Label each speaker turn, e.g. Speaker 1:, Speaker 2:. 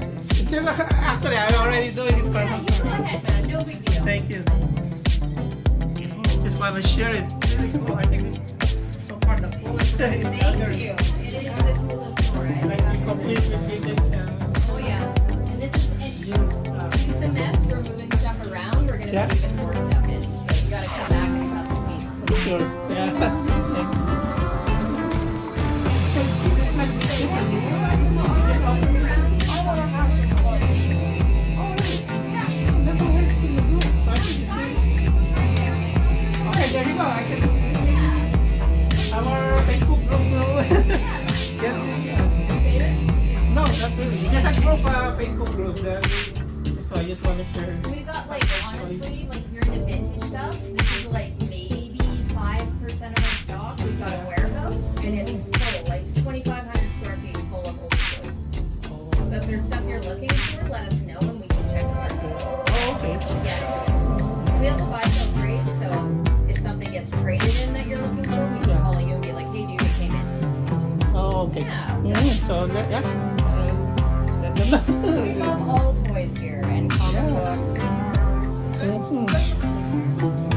Speaker 1: Actually, I'm already doing it for
Speaker 2: Yeah, you go ahead, man. No big deal.
Speaker 1: Thank you. Just want to share it. It's really cool. I think it's so far the coolest thing.
Speaker 2: Thank you. It is the coolest store.
Speaker 1: Like you complete with digits and
Speaker 2: Oh yeah. And this is excuse the mess. We're moving stuff around. We're gonna
Speaker 1: Yeah.
Speaker 2: put even more stuff in. So you gotta come back in a couple of weeks.
Speaker 1: sure. Yeah. Okay, there you go. I can. Our Facebook group will get no, not really. Just a group, Facebook group. So I just want to share.
Speaker 2: We've got like honestly, like if you're into vintage stuff, this is like maybe 5% of our stock. We've got a warehouse and it's full, like it's 2,500 square feet full of old toys. So if there's stuff you're looking for, let us know and we can check the warehouse.
Speaker 1: Oh, okay.
Speaker 2: Yeah. We also buy sell trade, so if something gets traded in that you're looking for, we can call you and be like, hey dude, it came in.
Speaker 1: Oh, okay.
Speaker 2: Yeah,
Speaker 1: So that, yeah.
Speaker 2: We have all toys here and comic books.
Speaker 1: Mhm.